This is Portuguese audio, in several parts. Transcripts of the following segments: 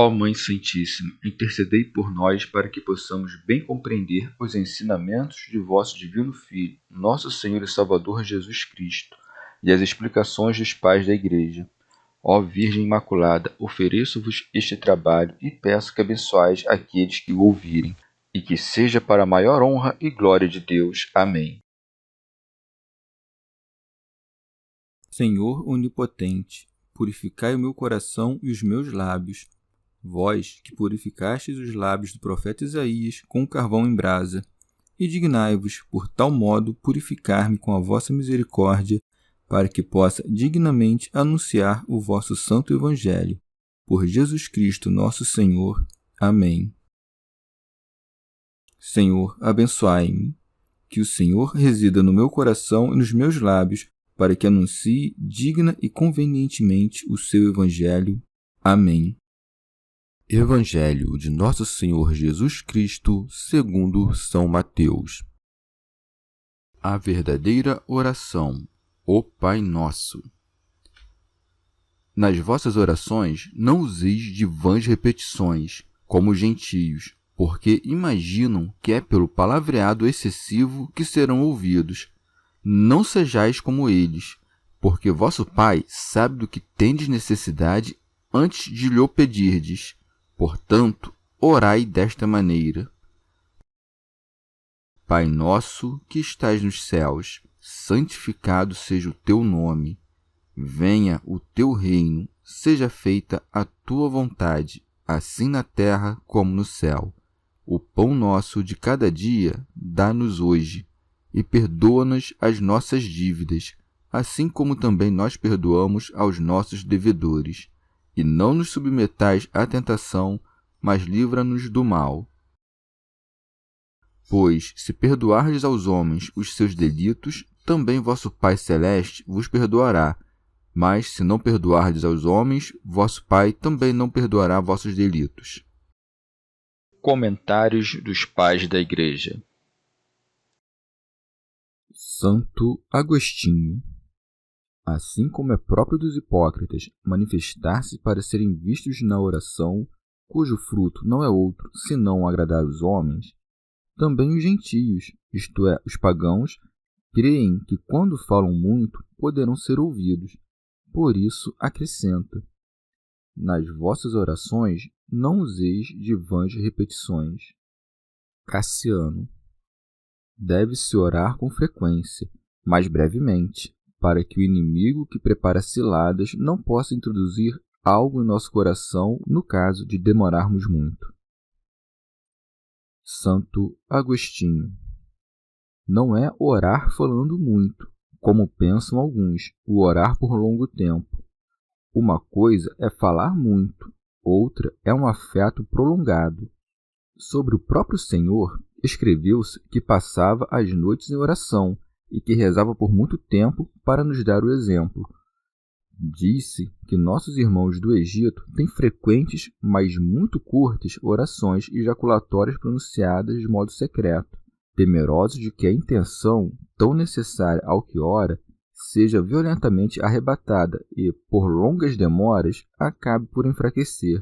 Ó Mãe Santíssima, intercedei por nós para que possamos bem compreender os ensinamentos de vosso Divino Filho, nosso Senhor e Salvador Jesus Cristo, e as explicações dos pais da Igreja. Ó Virgem Imaculada, ofereço-vos este trabalho e peço que abençoais aqueles que o ouvirem, e que seja para a maior honra e glória de Deus. Amém. Senhor onipotente, purificai o meu coração e os meus lábios. Vós, que purificastes os lábios do profeta Isaías com o carvão em brasa, e dignai-vos, por tal modo, purificar-me com a vossa misericórdia, para que possa dignamente anunciar o vosso santo Evangelho. Por Jesus Cristo, nosso Senhor. Amém. Senhor, abençoai-me. Que o Senhor resida no meu coração e nos meus lábios, para que anuncie digna e convenientemente o seu Evangelho. Amém. Evangelho de Nosso Senhor Jesus Cristo, segundo São Mateus. A verdadeira oração, o Pai Nosso. Nas vossas orações não useis de vãs repetições, como os gentios, porque imaginam que é pelo palavreado excessivo que serão ouvidos. Não sejais como eles, porque vosso Pai sabe do que tendes necessidade antes de lhe pedirdes. Portanto, orai desta maneira. Pai nosso que estais nos céus, santificado seja o teu nome. Venha o teu reino, seja feita a tua vontade, assim na terra como no céu. O pão nosso de cada dia dá-nos hoje, e perdoa-nos as nossas dívidas, assim como também nós perdoamos aos nossos devedores. E não nos submetais à tentação, mas livra-nos do mal. Pois, se perdoardes aos homens os seus delitos, também vosso Pai Celeste vos perdoará. Mas, se não perdoardes aos homens, vosso Pai também não perdoará vossos delitos. Comentários dos Pais da Igreja. Santo Agostinho. Assim como é próprio dos hipócritas manifestar-se para serem vistos na oração, cujo fruto não é outro senão agradar os homens, também os gentios, isto é, os pagãos, creem que quando falam muito poderão ser ouvidos. Por isso acrescenta: nas vossas orações não useis de vãs repetições. Cassiano. Deve-se orar com frequência, mas brevemente, para que o inimigo que prepara ciladas não possa introduzir algo em nosso coração no caso de demorarmos muito. Santo Agostinho. Não é orar falando muito, como pensam alguns, o orar por longo tempo. Uma coisa é falar muito, outra é um afeto prolongado. Sobre o próprio Senhor, escreveu-se que passava as noites em oração e que rezava por muito tempo para nos dar o exemplo. Disse que nossos irmãos do Egito têm frequentes, mas muito curtas, orações ejaculatórias pronunciadas de modo secreto, temerosos de que a intenção, tão necessária ao que ora, seja violentamente arrebatada e, por longas demoras, acabe por enfraquecer.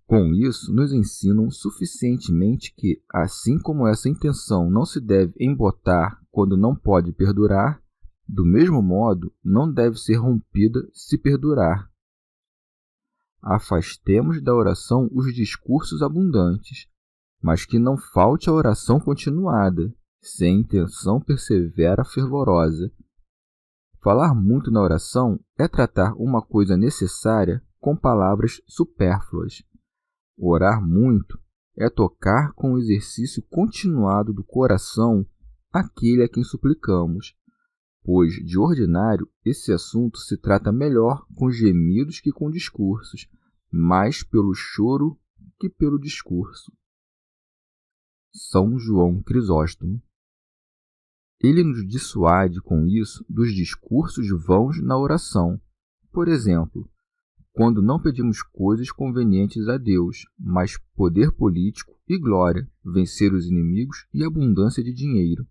Com isso, nos ensinam suficientemente que, assim como essa intenção não se deve embotar quando não pode perdurar, do mesmo modo, não deve ser rompida se perdurar. Afastemos da oração os discursos abundantes, mas que não falte a oração continuada, sem intenção persevera fervorosa. Falar muito na oração é tratar uma coisa necessária com palavras supérfluas. Orar muito é tocar com o exercício continuado do coração aquele a quem suplicamos, pois, de ordinário, esse assunto se trata melhor com gemidos que com discursos, mais pelo choro que pelo discurso. São João Crisóstomo. Ele nos dissuade com isso dos discursos vãos na oração. Por exemplo, quando não pedimos coisas convenientes a Deus, mas poder político e glória, vencer os inimigos e abundância de dinheiro.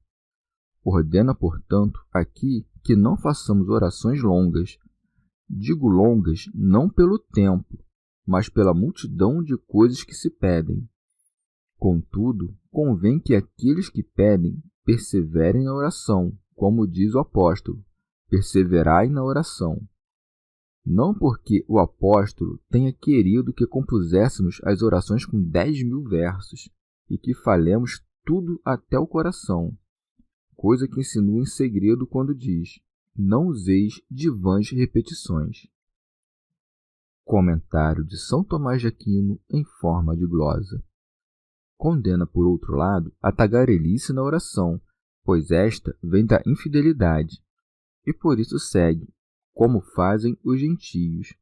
Ordena, portanto, aqui que não façamos orações longas. Digo longas não pelo tempo, mas pela multidão de coisas que se pedem. Contudo, convém que aqueles que pedem perseverem na oração, como diz o apóstolo, perseverai na oração. Não porque o apóstolo tenha querido que compuséssemos as orações com 10.000 versos e que falemos tudo até o coração, coisa que insinua em segredo quando diz: não useis de vãs repetições. Comentário de São Tomás de Aquino em forma de glosa. Condena, por outro lado, a tagarelice na oração, pois esta vem da infidelidade, e por isso segue, como fazem os gentios.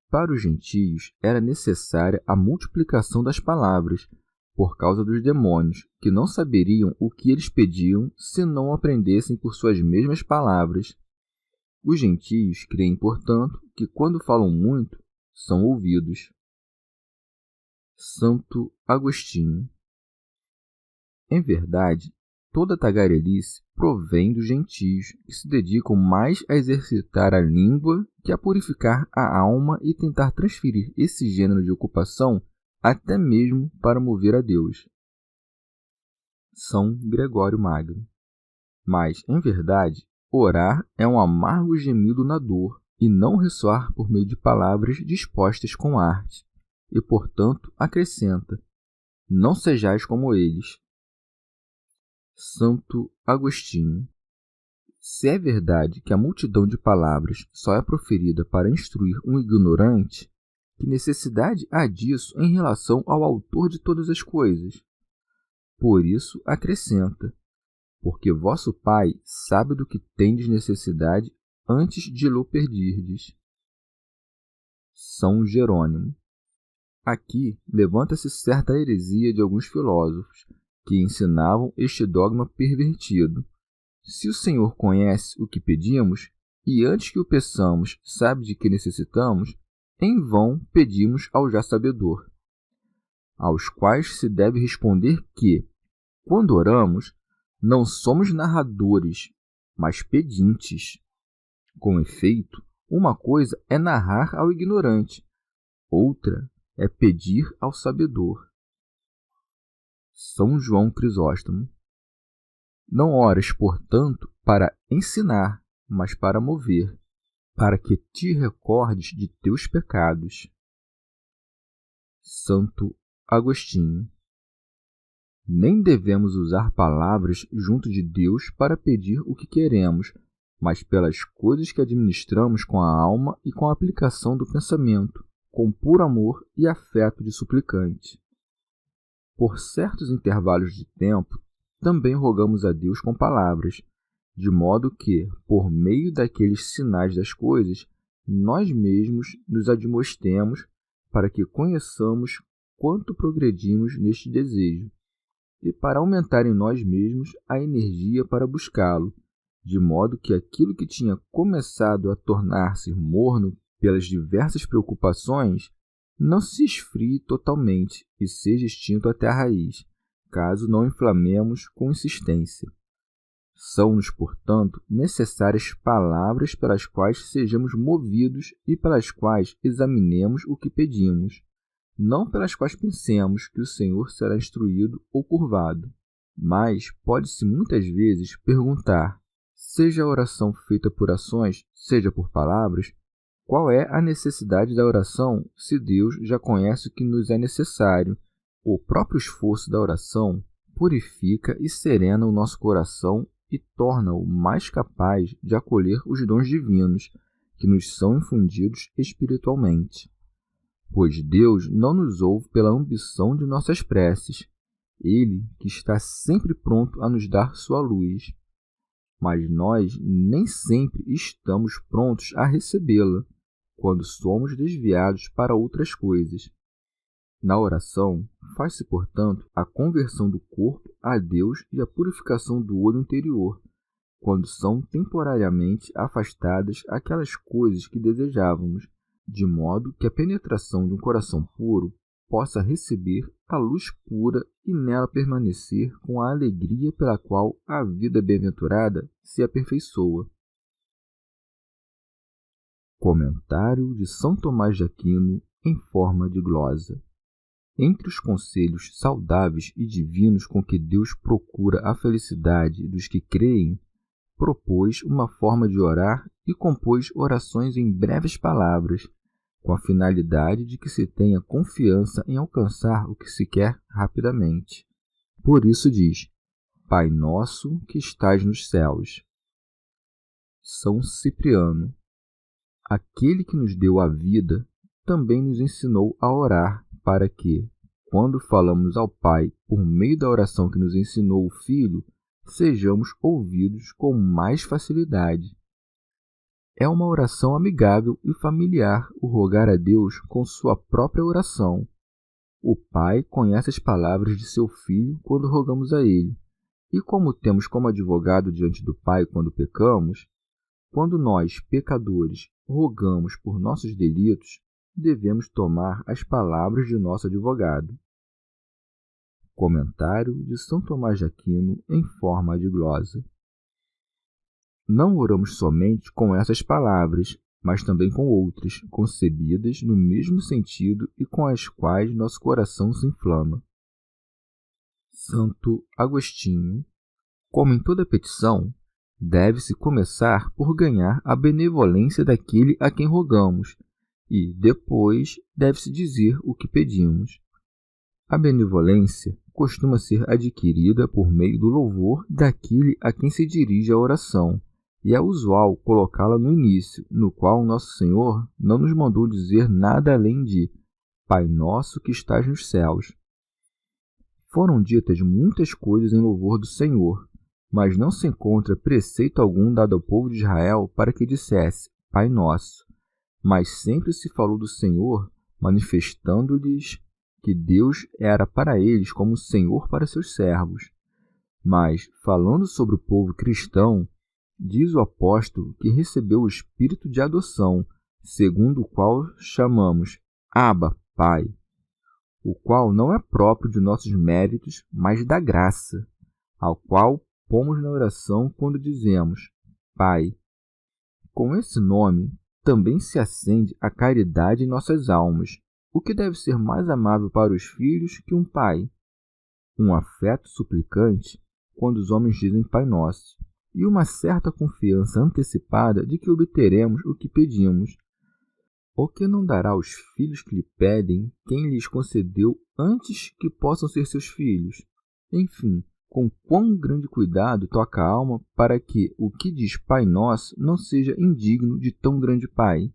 Para os gentios era necessária a multiplicação das palavras, por causa dos demônios, que não saberiam o que eles pediam se não aprendessem por suas mesmas palavras. Os gentios creem, portanto, que quando falam muito, são ouvidos. Santo Agostinho. Em verdade, toda tagarelice provém dos gentios, que se dedicam mais a exercitar a língua que a purificar a alma e tentar transferir esse gênero de ocupação até mesmo para mover a Deus. São Gregório Magno. Mas, em verdade, orar é um amargo gemido na dor, e não ressoar por meio de palavras dispostas com arte. E, portanto, acrescenta: não sejais como eles. Santo Agostinho. Se é verdade que a multidão de palavras só é proferida para instruir um ignorante, que necessidade há disso em relação ao autor de todas as coisas? Por isso acrescenta: porque vosso Pai sabe do que tendes necessidade antes de lhe pedirdes. São Jerônimo. Aqui levanta-se certa heresia de alguns filósofos, que ensinavam este dogma pervertido. Se o Senhor conhece o que pedimos, e antes que o peçamos sabe de que necessitamos, em vão pedimos ao já sabedor. Aos quais se deve responder que, quando oramos, não somos narradores, mas pedintes. Com efeito, uma coisa é narrar ao ignorante, outra é pedir ao sabedor. São João Crisóstomo. Não ores, portanto, para ensinar, mas para mover, para que te recordes de teus pecados. Santo Agostinho. Nem devemos usar palavras junto de Deus para pedir o que queremos, mas pelas coisas que administramos com a alma e com a aplicação do pensamento, com puro amor e afeto de suplicante. Por certos intervalos de tempo, também rogamos a Deus com palavras, de modo que, por meio daqueles sinais das coisas, nós mesmos nos admoestemos para que conheçamos quanto progredimos neste desejo, e para aumentar em nós mesmos a energia para buscá-lo, de modo que aquilo que tinha começado a tornar-se morno pelas diversas preocupações não se esfrie totalmente e seja extinto até a raiz, caso não inflamemos com insistência. São-nos, portanto, necessárias palavras pelas quais sejamos movidos e pelas quais examinemos o que pedimos, não pelas quais pensemos que o Senhor será instruído ou curvado. Mas pode-se muitas vezes perguntar, seja a oração feita por ações, seja por palavras, qual é a necessidade da oração se Deus já conhece o que nos é necessário? O próprio esforço da oração purifica e serena o nosso coração e torna-o mais capaz de acolher os dons divinos que nos são infundidos espiritualmente. Pois Deus não nos ouve pela ambição de nossas preces, Ele que está sempre pronto a nos dar sua luz. Mas nós nem sempre estamos prontos a recebê-la, quando somos desviados para outras coisas. Na oração, faz-se, portanto, a conversão do corpo a Deus e a purificação do olho interior, quando são temporariamente afastadas aquelas coisas que desejávamos, de modo que a penetração de um coração puro possa receber a luz pura e nela permanecer com a alegria pela qual a vida bem-aventurada se aperfeiçoa. Comentário de São Tomás de Aquino em forma de glosa. Entre os conselhos saudáveis e divinos com que Deus procura a felicidade dos que creem, propôs uma forma de orar e compôs orações em breves palavras, com a finalidade de que se tenha confiança em alcançar o que se quer rapidamente. Por isso diz: Pai nosso que estais nos céus. São Cipriano, aquele que nos deu a vida, também nos ensinou a orar para que, quando falamos ao Pai por meio da oração que nos ensinou o Filho, sejamos ouvidos com mais facilidade. É uma oração amigável e familiar o rogar a Deus com sua própria oração. O Pai conhece as palavras de seu Filho quando rogamos a Ele, e como temos como advogado diante do Pai quando pecamos, quando nós, pecadores, rogamos por nossos delitos, devemos tomar as palavras de nosso advogado. Comentário de São Tomás de Aquino em forma de glosa. Não oramos somente com essas palavras, mas também com outras, concebidas no mesmo sentido e com as quais nosso coração se inflama. Santo Agostinho. Como em toda petição, deve-se começar por ganhar a benevolência daquele a quem rogamos, e, depois, deve-se dizer o que pedimos. A benevolência costuma ser adquirida por meio do louvor daquele a quem se dirige a oração, e é usual colocá-la no início, no qual Nosso Senhor não nos mandou dizer nada além de Pai nosso que estás nos céus. Foram ditas muitas coisas em louvor do Senhor, mas não se encontra preceito algum dado ao povo de Israel para que dissesse Pai nosso, mas sempre se falou do Senhor, manifestando-lhes que Deus era para eles como o Senhor para seus servos. Mas, falando sobre o povo cristão, diz o apóstolo que recebeu o espírito de adoção, segundo o qual chamamos Abba, Pai, o qual não é próprio de nossos méritos, mas da graça, ao qual pomos na oração quando dizemos Pai. Com esse nome também se acende a caridade em nossas almas, o que deve ser mais amável para os filhos que um pai. Um afeto suplicante quando os homens dizem Pai Nosso, e uma certa confiança antecipada de que obteremos o que pedimos. O que não dará aos filhos que lhe pedem quem lhes concedeu antes que possam ser seus filhos? Enfim, com quão grande cuidado toca a alma para que o que diz Pai Nosso não seja indigno de tão grande Pai.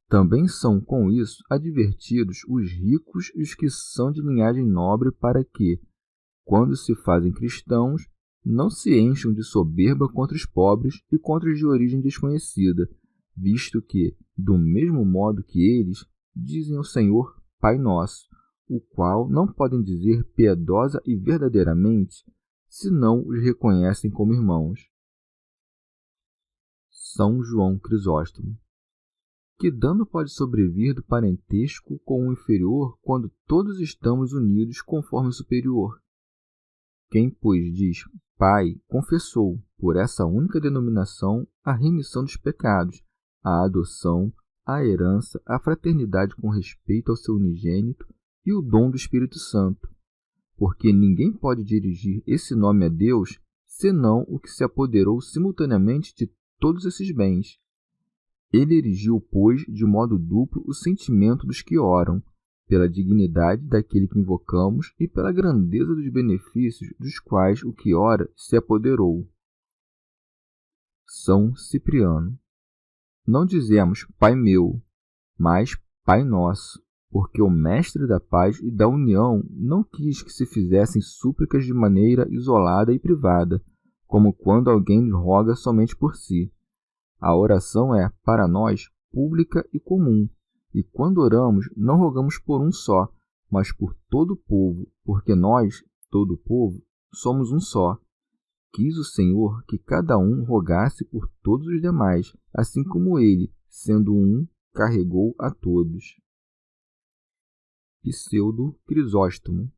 Também são, com isso, advertidos os ricos e os que são de linhagem nobre para que, quando se fazem cristãos, não se encham de soberba contra os pobres e contra os de origem desconhecida, visto que, do mesmo modo que eles, dizem ao Senhor Pai Nosso, o qual não podem dizer piedosa e verdadeiramente, senão os reconhecem como irmãos. São João Crisóstomo. Que dano pode sobrevir do parentesco com o inferior quando todos estamos unidos conforme o superior? Quem, pois, diz Pai, confessou, por essa única denominação, a remissão dos pecados, a adoção, a herança, a fraternidade com respeito ao seu unigênito e o dom do Espírito Santo, porque ninguém pode dirigir esse nome a Deus senão o que se apoderou simultaneamente de todos esses bens. Ele erigiu, pois, de modo duplo o sentimento dos que oram, pela dignidade daquele que invocamos e pela grandeza dos benefícios dos quais o que ora se apoderou. São Cipriano. Não dizemos Pai meu, mas Pai nosso, porque o Mestre da paz e da união não quis que se fizessem súplicas de maneira isolada e privada, como quando alguém roga somente por si. A oração é, para nós, pública e comum, e quando oramos, não rogamos por um só, mas por todo o povo, porque nós, todo o povo, somos um só. Quis o Senhor que cada um rogasse por todos os demais, assim como ele, sendo um, carregou a todos. Pseudo Crisóstomo.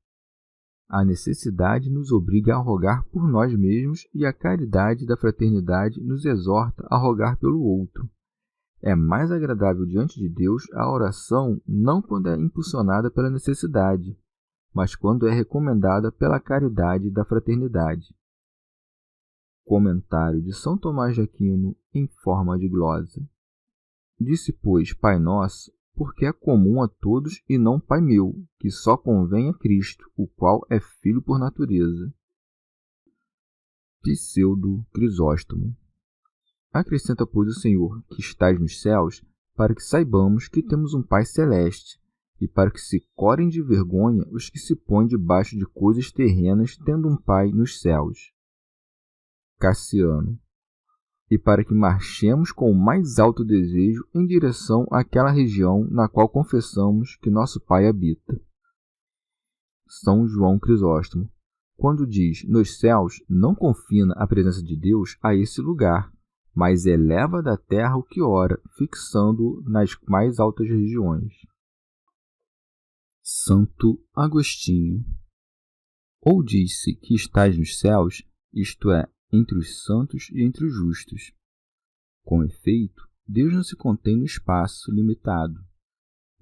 A necessidade nos obriga a rogar por nós mesmos e a caridade da fraternidade nos exorta a rogar pelo outro. É mais agradável diante de Deus a oração não quando é impulsionada pela necessidade, mas quando é recomendada pela caridade da fraternidade. Comentário de São Tomás de Aquino em forma de glosa. Disse, pois, Pai Nosso, porque é comum a todos e não Pai meu, que só convém a Cristo, o qual é Filho por natureza. Pseudo Crisóstomo. Acrescenta, pois, o Senhor, que estás nos céus, para que saibamos que temos um Pai celeste, e para que se corem de vergonha os que se põem debaixo de coisas terrenas, tendo um Pai nos céus. Cassiano. E para que marchemos com o mais alto desejo em direção àquela região na qual confessamos que nosso Pai habita. São João Crisóstomo. Quando diz nos céus, não confina a presença de Deus a esse lugar, mas eleva da terra o que ora, fixando-o nas mais altas regiões. Santo Agostinho. Ou diz-se que estás nos céus, isto é, entre os santos e entre os justos. Com efeito, Deus não se contém no espaço limitado.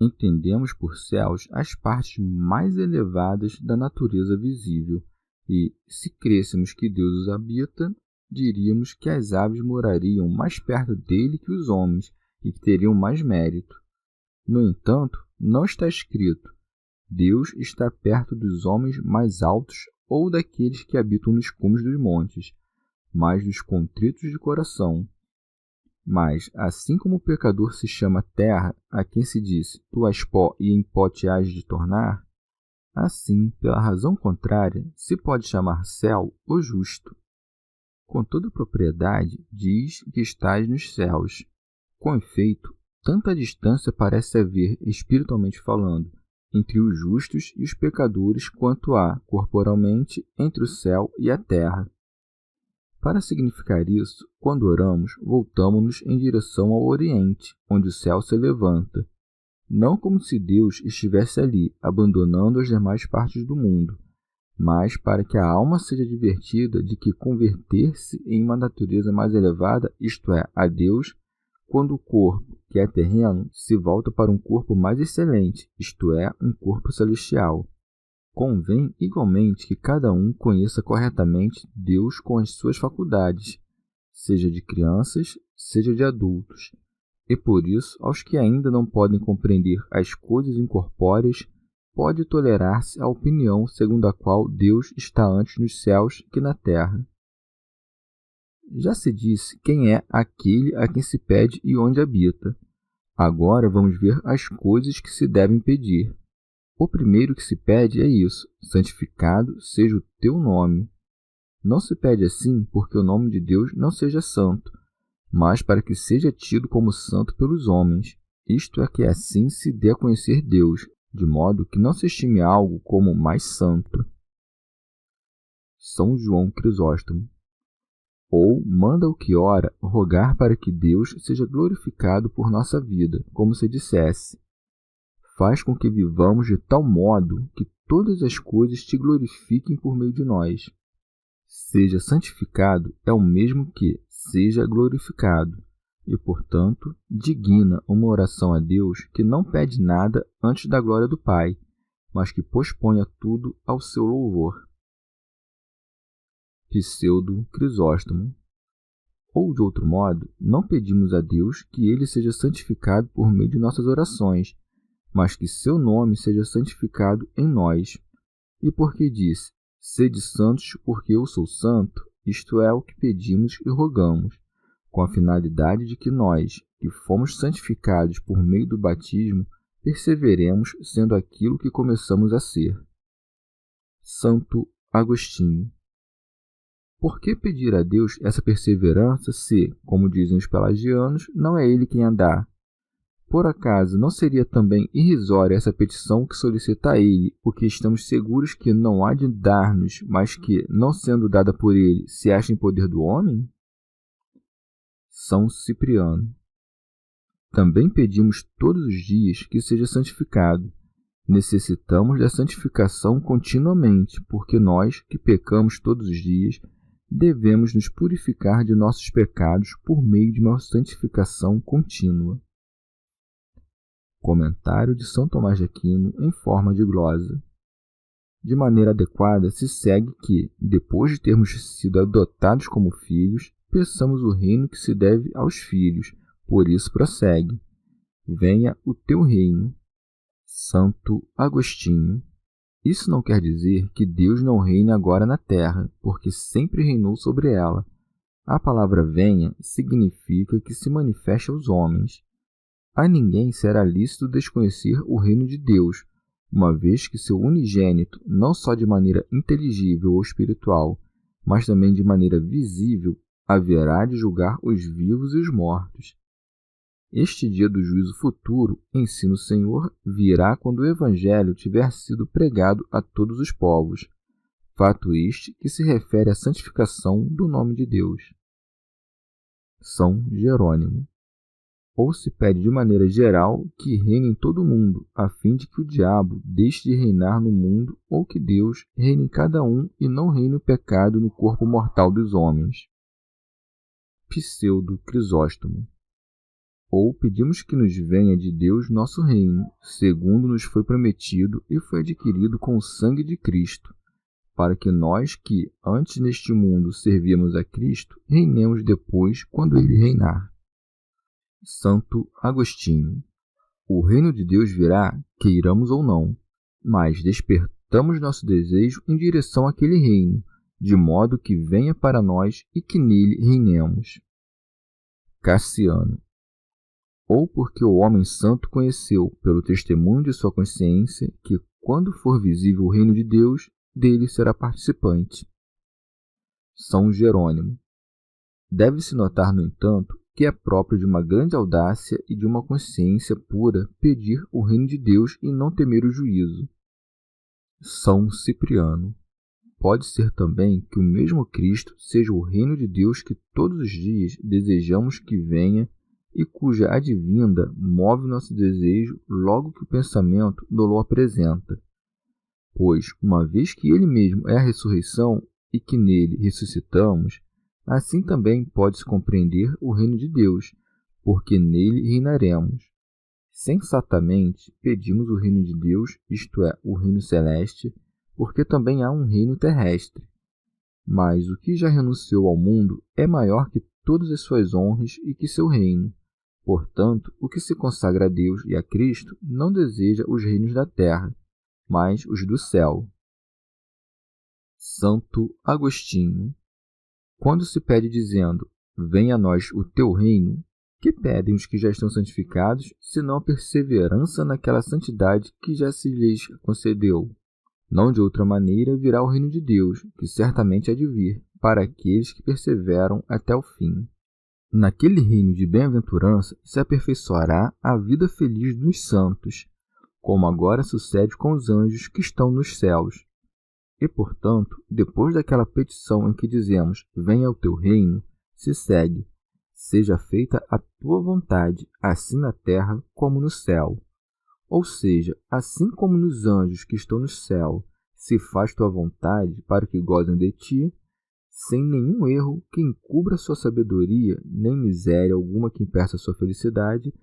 Entendemos por céus as partes mais elevadas da natureza visível, e, se crêssemos que Deus os habita, diríamos que as aves morariam mais perto dele que os homens e que teriam mais mérito. No entanto, não está escrito: Deus está perto dos homens mais altos ou daqueles que habitam nos cumes dos montes, mas dos contritos de coração. Mas, assim como o pecador se chama terra, a quem se diz, tu és pó e em pó te hás de tornar, assim, pela razão contrária, se pode chamar céu o justo. Com toda propriedade, diz que estás nos céus. Com efeito, tanta distância parece haver, espiritualmente falando, entre os justos e os pecadores quanto há, corporalmente, entre o céu e a terra. Para significar isso, quando oramos, voltamo-nos em direção ao Oriente, onde o céu se levanta, não como se Deus estivesse ali, abandonando as demais partes do mundo, mas para que a alma seja advertida de que converter-se em uma natureza mais elevada, isto é, a Deus, quando o corpo, que é terreno, se volta para um corpo mais excelente, isto é, um corpo celestial. Convém, igualmente, que cada um conheça corretamente Deus com as suas faculdades, seja de crianças, seja de adultos, e por isso, aos que ainda não podem compreender as coisas incorpóreas, pode tolerar-se a opinião segundo a qual Deus está antes nos céus que na terra. Já se disse quem é aquele a quem se pede e onde habita. Agora vamos ver as coisas que se devem pedir. O primeiro que se pede é isso: santificado seja o teu nome. Não se pede assim porque o nome de Deus não seja santo, mas para que seja tido como santo pelos homens. Isto é, que assim se dê a conhecer Deus, de modo que não se estime algo como mais santo. São João Crisóstomo. Ou manda o que ora rogar para que Deus seja glorificado por nossa vida, como se dissesse: faz com que vivamos de tal modo que todas as coisas te glorifiquem por meio de nós. Seja santificado é o mesmo que seja glorificado, e, portanto, digna uma oração a Deus que não pede nada antes da glória do Pai, mas que posponha tudo ao seu louvor. Pseudo Crisóstomo. Ou, de outro modo, não pedimos a Deus que ele seja santificado por meio de nossas orações, mas que seu nome seja santificado em nós. E porque diz: sede santos porque eu sou santo, isto é o que pedimos e rogamos, com a finalidade de que nós, que fomos santificados por meio do batismo, perseveremos sendo aquilo que começamos a ser. Santo Agostinho. Por que pedir a Deus essa perseverança se, como dizem os pelagianos, não é Ele quem a dá? Por acaso não seria também irrisória essa petição que solicita a Ele o que estamos seguros que não há de dar-nos, mas que, não sendo dada por Ele, se acha em poder do homem? São Cipriano. Também pedimos todos os dias que seja santificado. Necessitamos da santificação continuamente, porque nós, que pecamos todos os dias, devemos nos purificar de nossos pecados por meio de uma santificação contínua. Comentário de São Tomás de Aquino em forma de glosa. De maneira adequada, se segue que, depois de termos sido adotados como filhos, peçamos o reino que se deve aos filhos. Por isso prossegue: venha o teu reino. Santo Agostinho. Isso não quer dizer que Deus não reine agora na terra, porque sempre reinou sobre ela. A palavra venha significa que se manifeste aos homens. A ninguém será lícito desconhecer o reino de Deus, uma vez que seu unigênito, não só de maneira inteligível ou espiritual, mas também de maneira visível, haverá de julgar os vivos e os mortos. Este dia do juízo futuro, ensina o Senhor, virá quando o Evangelho tiver sido pregado a todos os povos. Fato este que se refere à santificação do nome de Deus. São Jerônimo. Ou se pede de maneira geral que reine em todo o mundo, a fim de que o diabo deixe de reinar no mundo, ou que Deus reine em cada um e não reine o pecado no corpo mortal dos homens. Pseudo Crisóstomo. Ou pedimos que nos venha de Deus nosso reino, segundo nos foi prometido e foi adquirido com o sangue de Cristo, para que nós que, antes neste mundo, servíamos a Cristo, reinemos depois quando ele reinar. Santo Agostinho. O reino de Deus virá, queiramos ou não, mas despertamos nosso desejo em direção àquele reino, de modo que venha para nós e que nele reinemos. Cassiano. Ou porque o homem santo conheceu, pelo testemunho de sua consciência, que, quando for visível o reino de Deus, dele será participante. São Jerônimo. Deve-se notar, no entanto, que é próprio de uma grande audácia e de uma consciência pura pedir o reino de Deus e não temer o juízo. São Cipriano. Pode ser também que o mesmo Cristo seja o reino de Deus que todos os dias desejamos que venha e cuja advinda move nosso desejo logo que o pensamento nos apresenta. Pois, uma vez que ele mesmo é a ressurreição e que nele ressuscitamos, assim também pode-se compreender o reino de Deus, porque nele reinaremos. Sensatamente, pedimos o reino de Deus, isto é, o reino celeste, porque também há um reino terrestre. Mas o que já renunciou ao mundo é maior que todas as suas honras e que seu reino. Portanto, o que se consagra a Deus e a Cristo não deseja os reinos da terra, mas os do céu. Santo Agostinho. Quando se pede dizendo, venha a nós o teu reino, que pedem os que já estão santificados, senão a perseverança naquela santidade que já se lhes concedeu? Não de outra maneira virá o reino de Deus, que certamente há de vir, para aqueles que perseveram até o fim. Naquele reino de bem-aventurança se aperfeiçoará a vida feliz dos santos, como agora sucede com os anjos que estão nos céus. E, portanto, depois daquela petição em que dizemos, venha o teu reino, se segue, seja feita a tua vontade, assim na terra como no céu. Ou seja, assim como nos anjos que estão no céu, se faz tua vontade para que gozem de ti, sem nenhum erro que encubra sua sabedoria, nem miséria alguma que impeça sua felicidade,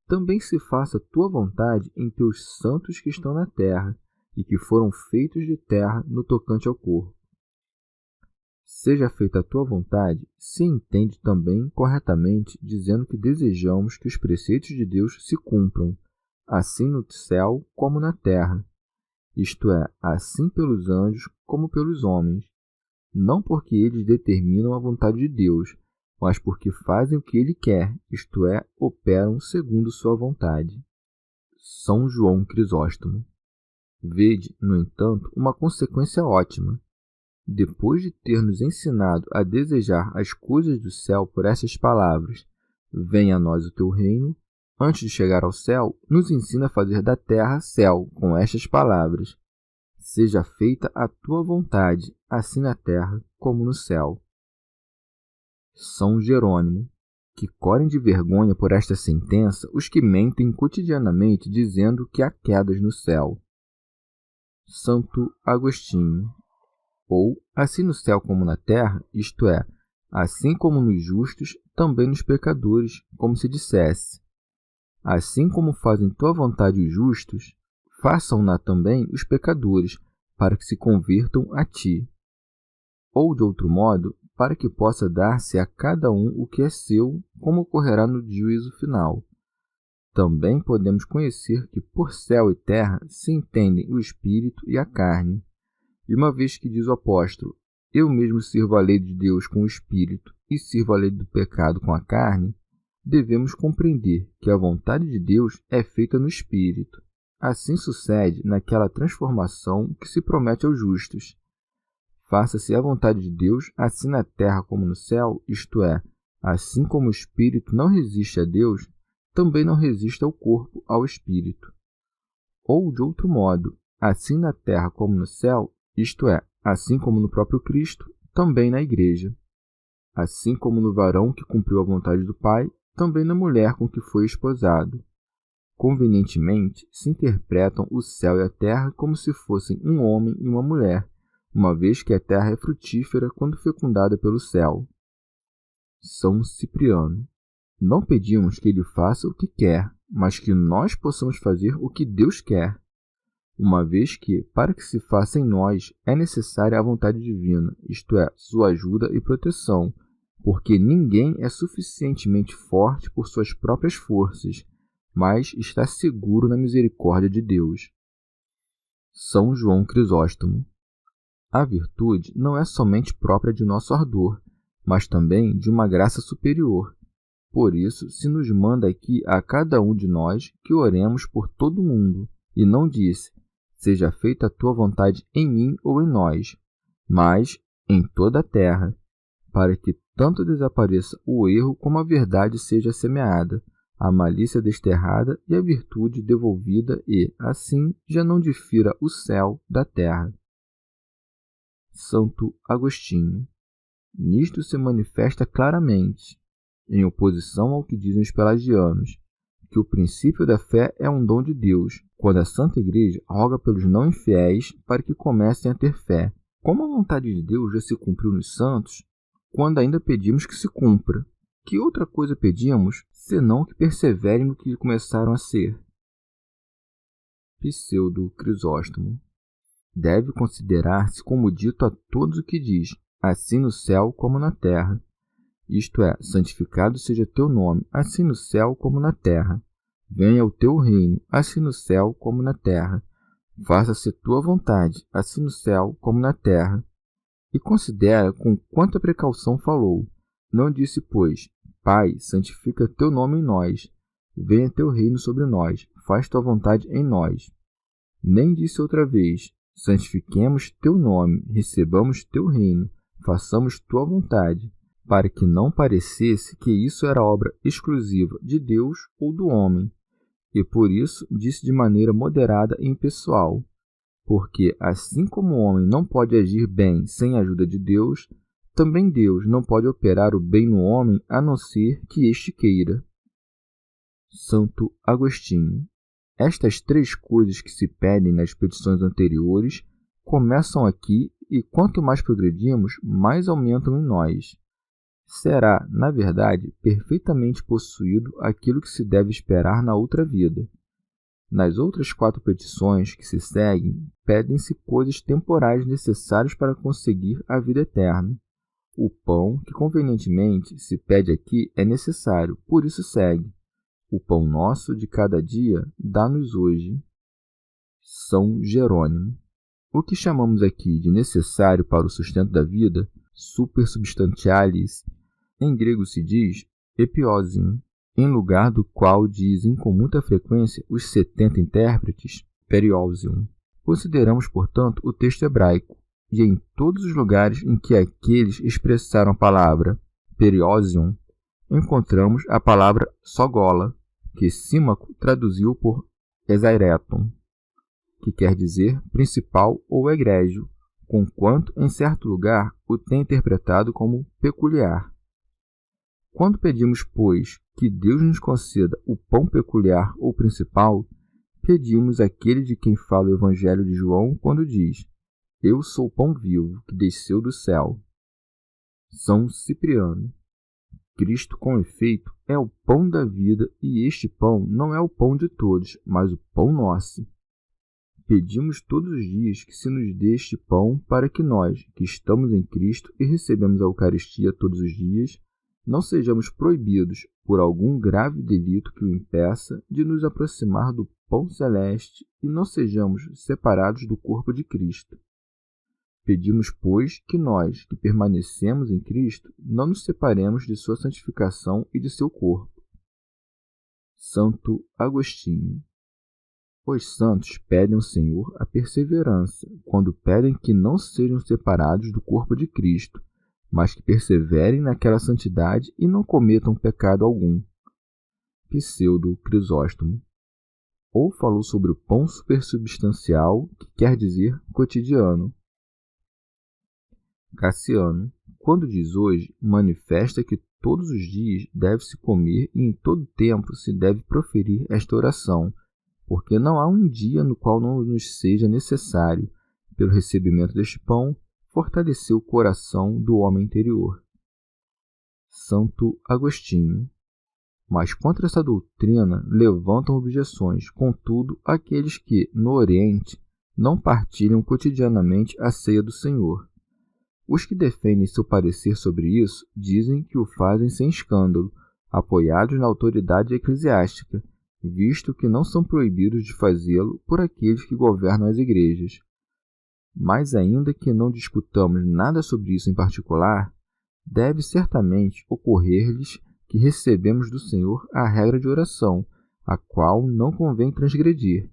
também se faça tua vontade em teus santos que estão na terra, e que foram feitos de terra no tocante ao corpo. Seja feita a tua vontade, se entende também corretamente dizendo que desejamos que os preceitos de Deus se cumpram, assim no céu como na terra, isto é, assim pelos anjos como pelos homens, não porque eles determinam a vontade de Deus, mas porque fazem o que ele quer, isto é, operam segundo sua vontade. São João Crisóstomo. Vede, no entanto, uma consequência ótima. Depois de ter nos ensinado a desejar as coisas do céu por essas palavras, venha a nós o teu reino, antes de chegar ao céu, nos ensina a fazer da terra céu com estas palavras, seja feita a tua vontade, assim na terra como no céu. São Jerônimo. Que corem de vergonha por esta sentença os que mentem cotidianamente dizendo que há quedas no céu. Santo Agostinho. Ou, assim no céu como na terra, isto é, assim como nos justos, também nos pecadores, como se dissesse: assim como fazem tua vontade os justos, façam-na também os pecadores, para que se convertam a ti. Ou, de outro modo, para que possa dar-se a cada um o que é seu, como ocorrerá no juízo final. Também podemos conhecer que por céu e terra se entendem o espírito e a carne. E uma vez que diz o apóstolo: eu mesmo sirvo a lei de Deus com o espírito e sirvo a lei do pecado com a carne, devemos compreender que a vontade de Deus é feita no espírito. Assim sucede naquela transformação que se promete aos justos. Faça-se a vontade de Deus, assim na terra como no céu, isto é, assim como o espírito não resiste a Deus, também não resiste ao corpo, ao espírito. Ou, de outro modo, assim na terra como no céu, isto é, assim como no próprio Cristo, também na Igreja. Assim como no varão que cumpriu a vontade do Pai, também na mulher com que foi esposado. Convenientemente, se interpretam o céu e a terra como se fossem um homem e uma mulher, uma vez que a terra é frutífera quando fecundada pelo céu. São Cipriano. Não pedimos que ele faça o que quer, mas que nós possamos fazer o que Deus quer, uma vez que, para que se faça em nós, é necessária a vontade divina, isto é, sua ajuda e proteção, porque ninguém é suficientemente forte por suas próprias forças, mas está seguro na misericórdia de Deus. São João Crisóstomo. A virtude não é somente própria de nosso ardor, mas também de uma graça superior. Por isso, se nos manda aqui a cada um de nós que oremos por todo mundo, e não disse: seja feita a tua vontade em mim ou em nós, mas em toda a terra, para que tanto desapareça o erro como a verdade seja semeada, a malícia desterrada e a virtude devolvida e, assim, já não difira o céu da terra. Santo Agostinho. Nisto se manifesta claramente, em oposição ao que dizem os pelagianos, que o princípio da fé é um dom de Deus, quando a Santa Igreja roga pelos não infiéis para que comecem a ter fé. Como a vontade de Deus já se cumpriu nos santos, quando ainda pedimos que se cumpra, que outra coisa pedimos, senão que perseverem no que começaram a ser? Pseudo Crisóstomo. Deve considerar-se como dito a todos o que diz, assim no céu como na terra. Isto é, santificado seja teu nome, assim no céu como na terra. Venha o teu reino, assim no céu como na terra. Faça-se tua vontade, assim no céu como na terra. E considera com quanta precaução falou. Não disse, pois: Pai, santifica teu nome em nós. Venha teu reino sobre nós, faz tua vontade em nós. Nem disse outra vez: santifiquemos teu nome, recebamos teu reino, façamos tua vontade, para que não parecesse que isso era obra exclusiva de Deus ou do homem. E por isso disse de maneira moderada e impessoal, porque assim como o homem não pode agir bem sem a ajuda de Deus, também Deus não pode operar o bem no homem a não ser que este queira. Santo Agostinho. Estas três coisas que se pedem nas petições anteriores começam aqui e quanto mais progredimos, mais aumentam em nós. Será, na verdade, perfeitamente possuído aquilo que se deve esperar na outra vida. Nas outras 4 petições que se seguem, pedem-se coisas temporais necessárias para conseguir a vida eterna. O pão, que convenientemente se pede aqui, é necessário, por isso segue: o pão nosso de cada dia dá-nos hoje. São Jerônimo. O que chamamos aqui de necessário para o sustento da vida, supersubstantialis, em grego se diz epiosium, em lugar do qual dizem com muita frequência os 70 intérpretes periosium. Consideramos, portanto, o texto hebraico, e em todos os lugares em que aqueles expressaram a palavra periosium, encontramos a palavra sogola, que Símaco traduziu por exaireton, que quer dizer principal ou egrégio, conquanto em certo lugar o tem interpretado como peculiar. Quando pedimos, pois, que Deus nos conceda o pão peculiar ou principal, pedimos aquele de quem fala o Evangelho de João quando diz: Eu sou o pão vivo que desceu do céu. São Cipriano. Cristo, com efeito, é o pão da vida, e este pão não é o pão de todos, mas o pão nosso. Pedimos todos os dias que se nos dê este pão para que nós, que estamos em Cristo e recebemos a Eucaristia todos os dias, não sejamos proibidos, por algum grave delito que o impeça, de nos aproximar do pão celeste e não sejamos separados do corpo de Cristo. Pedimos, pois, que nós, que permanecemos em Cristo, não nos separemos de sua santificação e de seu corpo. Santo Agostinho. Os santos pedem ao Senhor a perseverança, quando pedem que não sejam separados do corpo de Cristo, mas que perseverem naquela santidade e não cometam pecado algum. Pseudo Crisóstomo. Ou falou sobre o pão supersubstancial, que quer dizer cotidiano. Cassiano, quando diz hoje, manifesta que todos os dias deve-se comer e em todo tempo se deve proferir esta oração, porque não há um dia no qual não nos seja necessário, pelo recebimento deste pão, fortalecer o coração do homem interior. Santo Agostinho. Mas contra essa doutrina levantam objeções, contudo, aqueles que, no Oriente, não partilham cotidianamente a ceia do Senhor. Os que defendem seu parecer sobre isso dizem que o fazem sem escândalo, apoiados na autoridade eclesiástica, visto que não são proibidos de fazê-lo por aqueles que governam as igrejas. Mas ainda que não discutamos nada sobre isso em particular, deve certamente ocorrer-lhes que recebemos do Senhor a regra de oração, a qual não convém transgredir.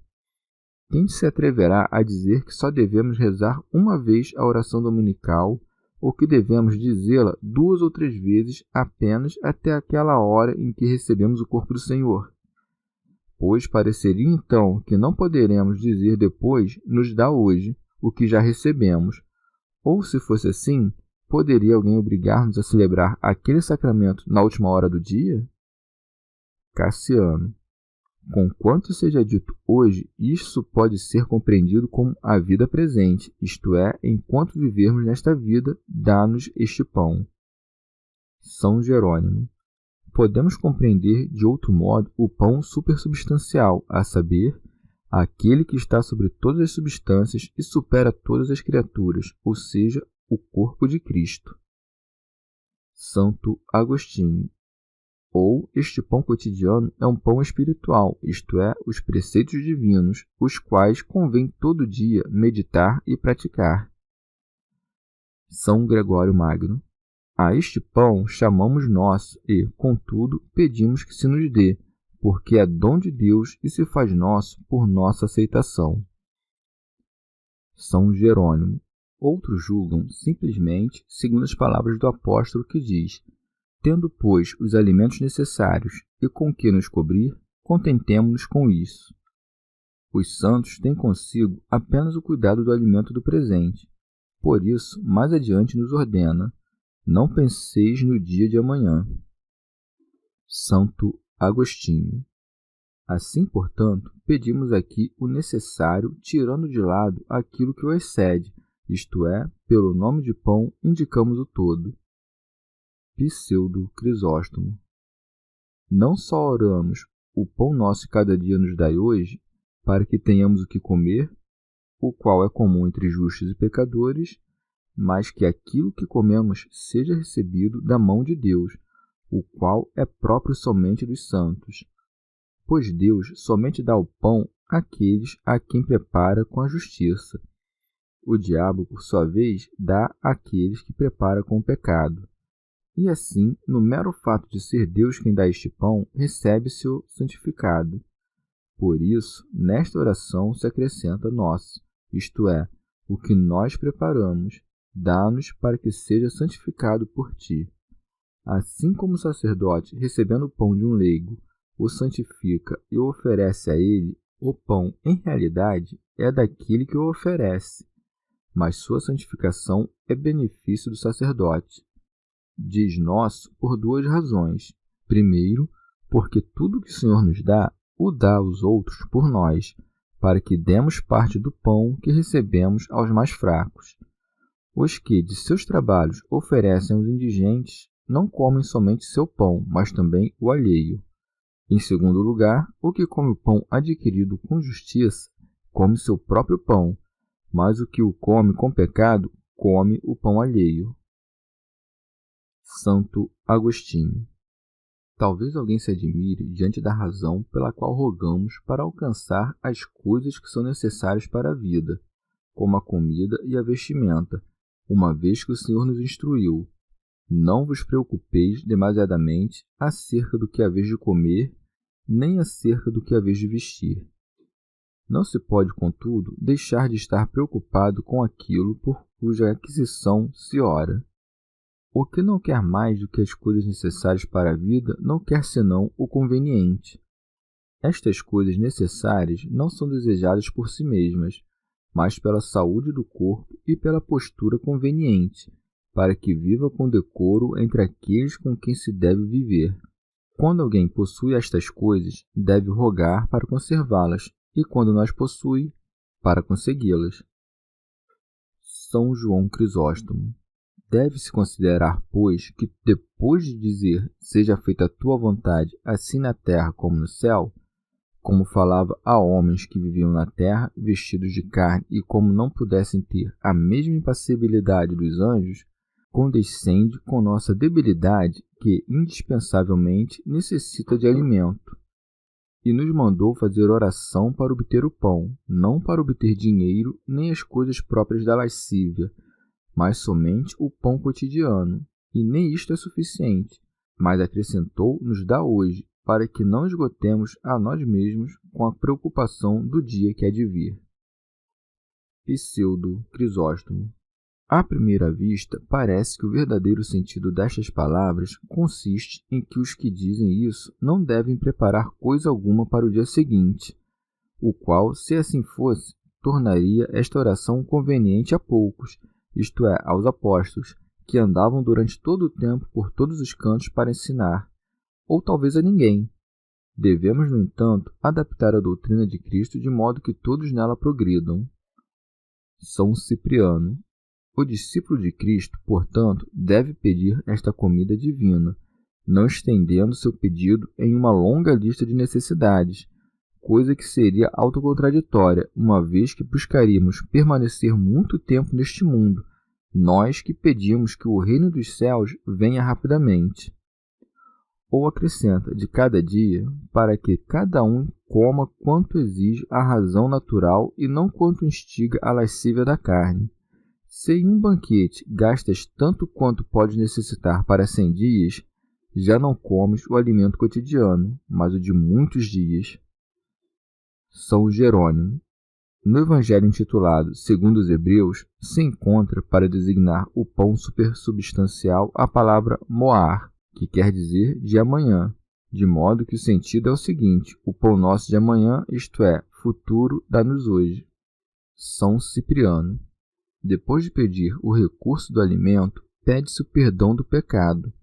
Quem se atreverá a dizer que só devemos rezar uma vez a oração dominical, ou que devemos dizê-la 2 ou 3 vezes apenas até aquela hora em que recebemos o corpo do Senhor? Pois pareceria então que não poderemos dizer depois, nos dá hoje, o que já recebemos. Ou, se fosse assim, poderia alguém obrigar-nos a celebrar aquele sacramento na última hora do dia? Cassiano. Conquanto seja dito hoje, isso pode ser compreendido como a vida presente, isto é, enquanto vivermos nesta vida, dá-nos este pão. São Jerônimo. Podemos compreender de outro modo o pão supersubstancial, a saber, aquele que está sobre todas as substâncias e supera todas as criaturas, ou seja, o corpo de Cristo. Santo Agostinho. Ou este pão cotidiano é um pão espiritual, isto é, os preceitos divinos, os quais convém todo dia meditar e praticar. São Gregório Magno. A este pão chamamos nosso e, contudo, pedimos que se nos dê, porque é dom de Deus e se faz nosso por nossa aceitação. São Jerônimo. Outros julgam simplesmente segundo as palavras do apóstolo que diz: tendo, pois, os alimentos necessários e com que nos cobrir, contentemo-nos com isso. Os santos têm consigo apenas o cuidado do alimento do presente. Por isso, mais adiante nos ordena: não penseis no dia de amanhã. Santo Agostinho. Assim, portanto, pedimos aqui o necessário, tirando de lado aquilo que o excede, isto é, pelo nome de pão indicamos o todo. Pseudo Crisóstomo. Não só oramos, o pão nosso cada dia nos dai hoje, para que tenhamos o que comer, o qual é comum entre justos e pecadores, mas que aquilo que comemos seja recebido da mão de Deus, o qual é próprio somente dos santos. Pois Deus somente dá o pão àqueles a quem prepara com a justiça. O diabo, por sua vez, dá àqueles que prepara com o pecado. E assim, no mero fato de ser Deus quem dá este pão, recebe-se o santificado. Por isso, nesta oração se acrescenta nosso, isto é, o que nós preparamos, dá-nos para que seja santificado por ti. Assim como o sacerdote, recebendo o pão de um leigo, o santifica e o oferece a ele, o pão, em realidade, é daquele que o oferece, mas sua santificação é benefício do sacerdote. Diz nosso por 2 razões. Primeiro, porque tudo que o Senhor nos dá, o dá aos outros por nós, para que demos parte do pão que recebemos aos mais fracos. Os que de seus trabalhos oferecem aos indigentes não comem somente seu pão, mas também o alheio. Em segundo lugar, o que come o pão adquirido com justiça, come seu próprio pão, mas o que o come com pecado, come o pão alheio. Santo Agostinho. Talvez alguém se admire diante da razão pela qual rogamos para alcançar as coisas que são necessárias para a vida, como a comida e a vestimenta, uma vez que o Senhor nos instruiu: não vos preocupeis demasiadamente acerca do que haveis de comer, nem acerca do que haveis de vestir. Não se pode, contudo, deixar de estar preocupado com aquilo por cuja aquisição se ora. O que não quer mais do que as coisas necessárias para a vida não quer senão o conveniente. Estas coisas necessárias não são desejadas por si mesmas, mas pela saúde do corpo e pela postura conveniente, para que viva com decoro entre aqueles com quem se deve viver. Quando alguém possui estas coisas, deve rogar para conservá-las, e quando não as possui, para consegui-las. São João Crisóstomo. Deve-se considerar, pois, que depois de dizer seja feita a tua vontade, assim na terra como no céu, como falava a homens que viviam na terra, vestidos de carne, e como não pudessem ter a mesma impassibilidade dos anjos, condescende com nossa debilidade que indispensavelmente necessita de alimento, e nos mandou fazer oração para obter o pão, não para obter dinheiro nem as coisas próprias da lascívia, mas somente o pão cotidiano, e nem isto é suficiente, mas acrescentou nos dá hoje, para que não esgotemos a nós mesmos com a preocupação do dia que há de vir. Pseudo Crisóstomo. À primeira vista, parece que o verdadeiro sentido destas palavras consiste em que os que dizem isso não devem preparar coisa alguma para o dia seguinte, o qual, se assim fosse, tornaria esta oração conveniente a poucos, isto é, aos apóstolos, que andavam durante todo o tempo por todos os cantos para ensinar, ou talvez a ninguém. Devemos, no entanto, adaptar a doutrina de Cristo de modo que todos nela progridam. São Cipriano. O discípulo de Cristo, portanto, deve pedir esta comida divina, não estendendo seu pedido em uma longa lista de necessidades, coisa que seria autocontraditória, uma vez que buscaríamos permanecer muito tempo neste mundo, nós que pedimos que o reino dos céus venha rapidamente. Ou acrescenta de cada dia, para que cada um coma quanto exige a razão natural e não quanto instiga a lascívia da carne. Se em um banquete gastas tanto quanto podes necessitar para 100 dias, já não comes o alimento cotidiano, mas o de muitos dias. São Jerônimo. No evangelho intitulado Segundo os Hebreus, se encontra para designar o pão supersubstancial a palavra moar, que quer dizer de amanhã, de modo que o sentido é o seguinte: o pão nosso de amanhã, isto é, futuro, dá-nos hoje. São Cipriano. Depois de pedir o recurso do alimento, pede-se o perdão do pecado,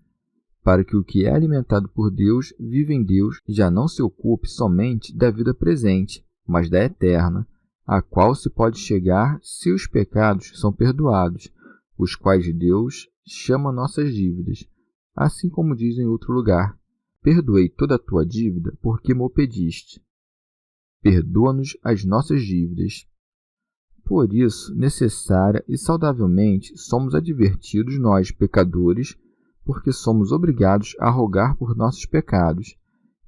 para que o que é alimentado por Deus, vive em Deus, já não se ocupe somente da vida presente, mas da eterna, a qual se pode chegar se os pecados são perdoados, os quais Deus chama nossas dívidas, assim como diz em outro lugar: perdoei toda a tua dívida porque me o pediste. Perdoa-nos as nossas dívidas. Por isso, necessária e saudavelmente, somos advertidos nós, pecadores, porque somos obrigados a rogar por nossos pecados,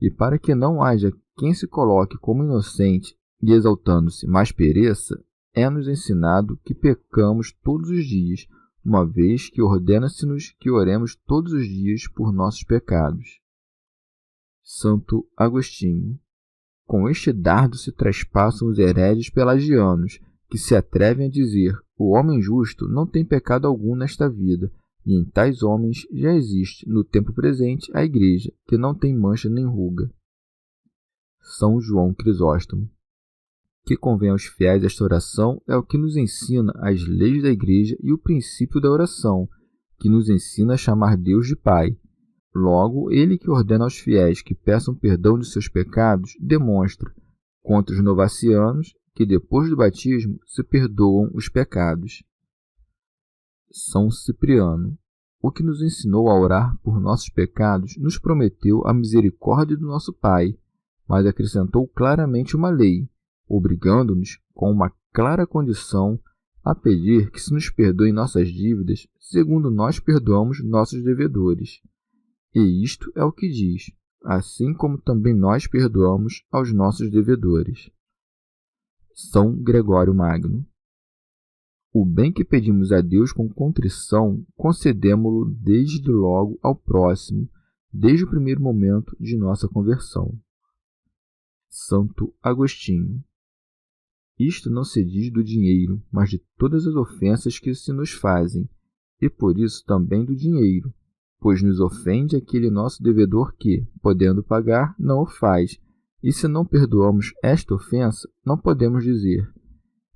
e para que não haja quem se coloque como inocente e exaltando-se mais pereça, é-nos ensinado que pecamos todos os dias, uma vez que ordena-se-nos que oremos todos os dias por nossos pecados. Santo Agostinho. Com este dardo se traspassam os hereges pelagianos, que se atrevem a dizer: o homem justo não tem pecado algum nesta vida, e em tais homens já existe, no tempo presente, a Igreja, que não tem mancha nem ruga. São João Crisóstomo. Que convém aos fiéis esta oração é o que nos ensina as leis da Igreja e o princípio da oração, que nos ensina a chamar Deus de Pai. Logo, ele que ordena aos fiéis que peçam perdão de seus pecados, demonstra, contra os novacianos, que depois do batismo se perdoam os pecados. São Cipriano, o que nos ensinou a orar por nossos pecados, nos prometeu a misericórdia do nosso Pai, mas acrescentou claramente uma lei, obrigando-nos, com uma clara condição, a pedir que se nos perdoem nossas dívidas, segundo nós perdoamos nossos devedores. E isto é o que diz, assim como também nós perdoamos aos nossos devedores. São Gregório Magno. O bem que pedimos a Deus com contrição, concedemo-lo desde logo ao próximo, desde o primeiro momento de nossa conversão. Santo Agostinho. Isto não se diz do dinheiro, mas de todas as ofensas que se nos fazem, e por isso também do dinheiro, pois nos ofende aquele nosso devedor que, podendo pagar, não o faz, e se não perdoamos esta ofensa, não podemos dizer: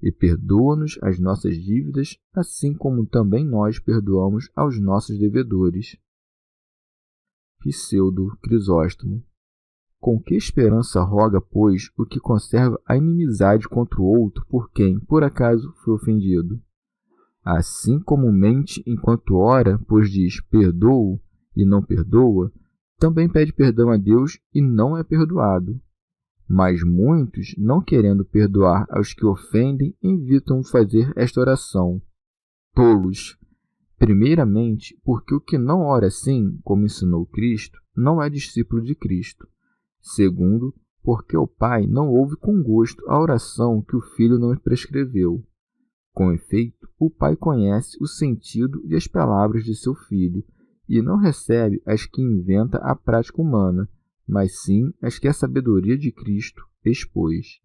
e perdoa-nos as nossas dívidas, assim como também nós perdoamos aos nossos devedores. Pseudo Crisóstomo. Com que esperança roga, pois, o que conserva a inimizade contra o outro por quem, por acaso, foi ofendido? Assim como mente enquanto ora, pois diz perdoo e não perdoa, também pede perdão a Deus e não é perdoado. Mas muitos, não querendo perdoar aos que ofendem, evitam fazer esta oração. Tolos! Primeiramente, porque o que não ora assim, como ensinou Cristo, não é discípulo de Cristo. Segundo, porque o Pai não ouve com gosto a oração que o Filho não prescreveu. Com efeito, o Pai conhece o sentido e as palavras de seu Filho, e não recebe as que inventa a prática humana, mas sim as que a sabedoria de Cristo expôs.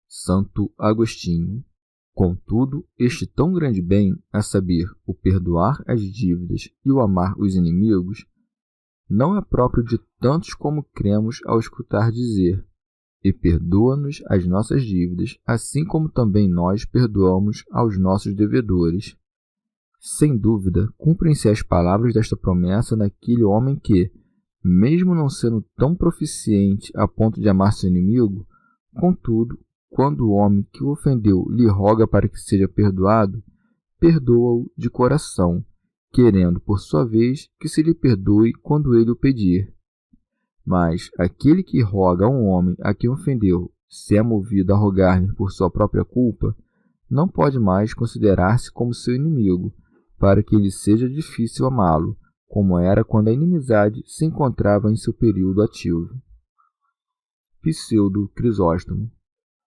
Santo Agostinho. Contudo, este tão grande bem, a saber, o perdoar as dívidas e o amar os inimigos, não é próprio de tantos como cremos ao escutar dizer: e perdoa-nos as nossas dívidas, assim como também nós perdoamos aos nossos devedores. Sem dúvida, cumprem-se as palavras desta promessa naquele homem que, mesmo não sendo tão proficiente a ponto de amar seu inimigo, contudo, quando o homem que o ofendeu lhe roga para que seja perdoado, perdoa-o de coração, querendo, por sua vez, que se lhe perdoe quando ele o pedir. Mas aquele que roga a um homem a quem ofendeu, se é movido a rogar-lhe por sua própria culpa, não pode mais considerar-se como seu inimigo, para que lhe seja difícil amá-lo, como era quando a inimizade se encontrava em seu período ativo. Pseudo Crisóstomo.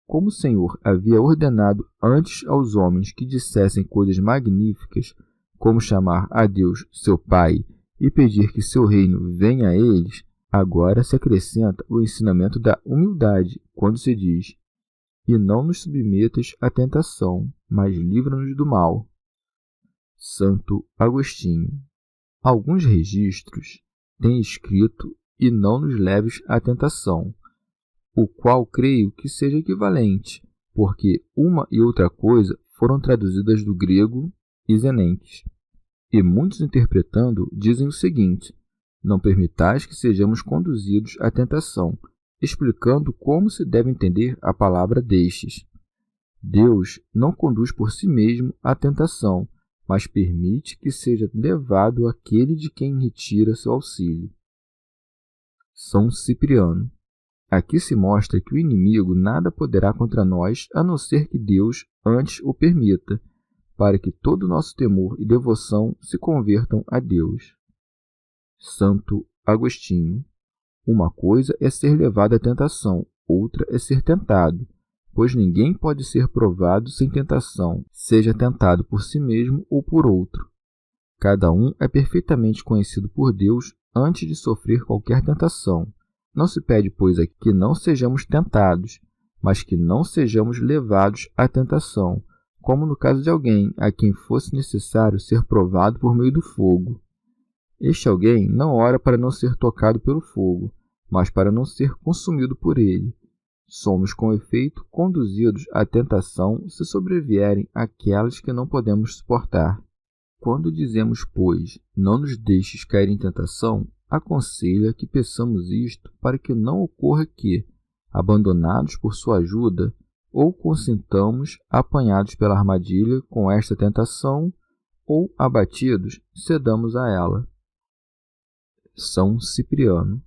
Como o Senhor havia ordenado antes aos homens que dissessem coisas magníficas, como chamar a Deus seu Pai e pedir que seu reino venha a eles, agora se acrescenta o ensinamento da humildade, quando se diz: e não nos submetas à tentação, mas livra-nos do mal. Santo Agostinho. Alguns registros têm escrito: e não nos leves à tentação, o qual creio que seja equivalente, porque uma e outra coisa foram traduzidas do grego isenentes. E muitos interpretando dizem o seguinte: não permitais que sejamos conduzidos à tentação, explicando como se deve entender a palavra destes. Deus não conduz por si mesmo à tentação, mas permite que seja levado aquele de quem retira seu auxílio. São Cipriano. Aqui se mostra que o inimigo nada poderá contra nós, a não ser que Deus antes o permita, para que todo o nosso temor e devoção se convertam a Deus. Santo Agostinho. Uma coisa é ser levado à tentação, outra é ser tentado, pois ninguém pode ser provado sem tentação, seja tentado por si mesmo ou por outro. Cada um é perfeitamente conhecido por Deus antes de sofrer qualquer tentação. Não se pede, pois, que não sejamos tentados, mas que não sejamos levados à tentação, como no caso de alguém a quem fosse necessário ser provado por meio do fogo. Este alguém não ora para não ser tocado pelo fogo, mas para não ser consumido por ele. Somos, com efeito, conduzidos à tentação se sobrevierem aquelas que não podemos suportar. Quando dizemos, pois, não nos deixes cair em tentação, aconselha que peçamos isto para que não ocorra que, abandonados por sua ajuda, ou consintamos, apanhados pela armadilha com esta tentação, ou abatidos, cedamos a ela. São Cipriano,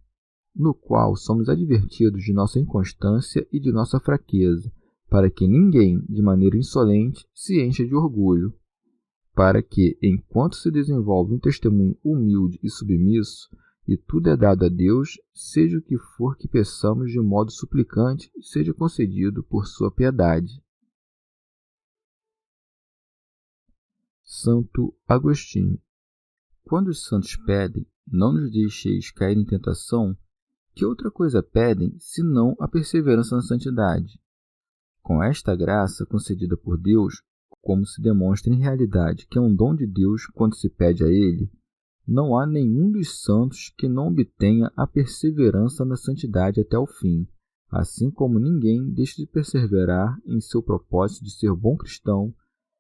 no qual somos advertidos de nossa inconstância e de nossa fraqueza, para que ninguém, de maneira insolente, se encha de orgulho, para que, enquanto se desenvolve um testemunho humilde e submisso, e tudo é dado a Deus, seja o que for que peçamos de modo suplicante, seja concedido por sua piedade. Santo Agostinho. Quando os santos pedem, não nos deixeis cair em tentação, que outra coisa pedem, senão a perseverança na santidade? Com esta graça concedida por Deus, como se demonstra em realidade que é um dom de Deus quando se pede a Ele, não há nenhum dos santos que não obtenha a perseverança na santidade até o fim, assim como ninguém deixa de perseverar em seu propósito de ser bom cristão,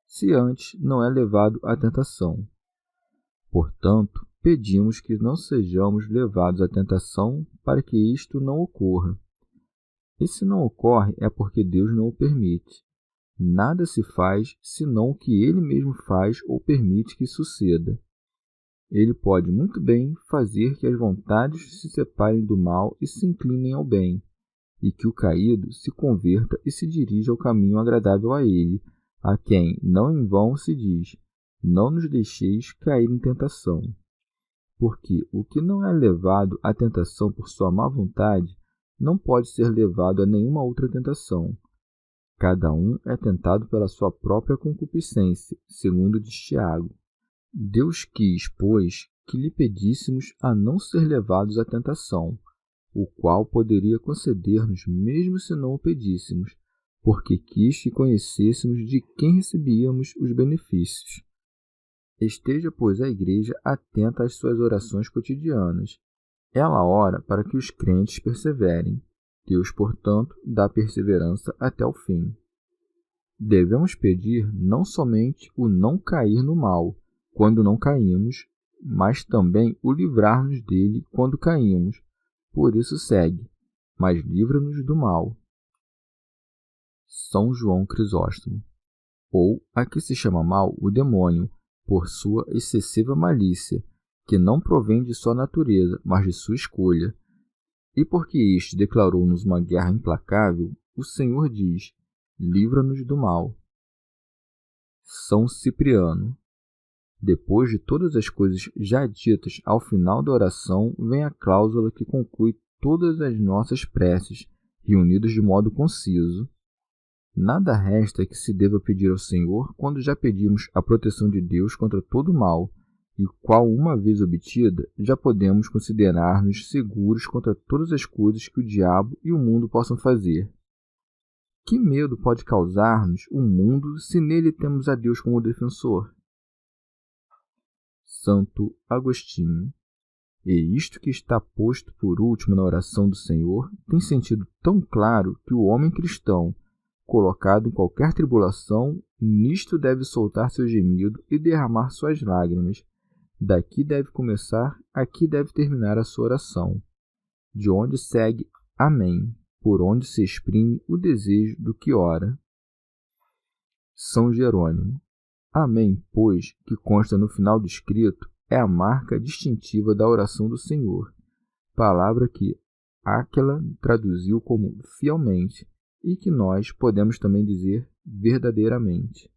se antes não é levado à tentação. Portanto, pedimos que não sejamos levados à tentação para que isto não ocorra. E se não ocorre é porque Deus não o permite. Nada se faz senão o que Ele mesmo faz ou permite que suceda. Ele pode muito bem fazer que as vontades se separem do mal e se inclinem ao bem, e que o caído se converta e se dirija ao caminho agradável a Ele, a quem não em vão se diz: não nos deixeis cair em tentação. Porque o que não é levado à tentação por sua má vontade, não pode ser levado a nenhuma outra tentação. Cada um é tentado pela sua própria concupiscência, segundo diz Tiago. Deus quis, pois, que lhe pedíssemos a não ser levados à tentação, o qual poderia conceder-nos mesmo se não o pedíssemos, porque quis que conhecêssemos de quem recebíamos os benefícios. Esteja, pois, a Igreja atenta às suas orações cotidianas. Ela ora para que os crentes perseverem. Deus, portanto, dá perseverança até o fim. Devemos pedir não somente o não cair no mal, quando não caímos, mas também o livrar-nos dele quando caímos. Por isso segue: mas livra-nos do mal. São João Crisóstomo. Ou, aqui se chama mal o demônio, por sua excessiva malícia, que não provém de sua natureza, mas de sua escolha. E porque este declarou-nos uma guerra implacável, o Senhor diz: livra-nos do mal. São Cipriano. Depois de todas as coisas já ditas, ao final da oração vem a cláusula que conclui todas as nossas preces, reunidas de modo conciso. Nada resta que se deva pedir ao Senhor quando já pedimos a proteção de Deus contra todo o mal, e qual, uma vez obtida, já podemos considerar-nos seguros contra todas as coisas que o diabo e o mundo possam fazer. Que medo pode causar-nos o mundo se nele temos a Deus como defensor? Santo Agostinho. E isto que está posto por último na oração do Senhor tem sentido tão claro que o homem cristão, colocado em qualquer tribulação, nisto deve soltar seu gemido e derramar suas lágrimas. Daqui deve começar, aqui deve terminar a sua oração, de onde segue Amém, por onde se exprime o desejo do que ora. São Jerônimo. Amém, pois, que consta no final do escrito, é a marca distintiva da oração do Senhor, palavra que Áquila traduziu como fielmente, e que nós podemos também dizer verdadeiramente.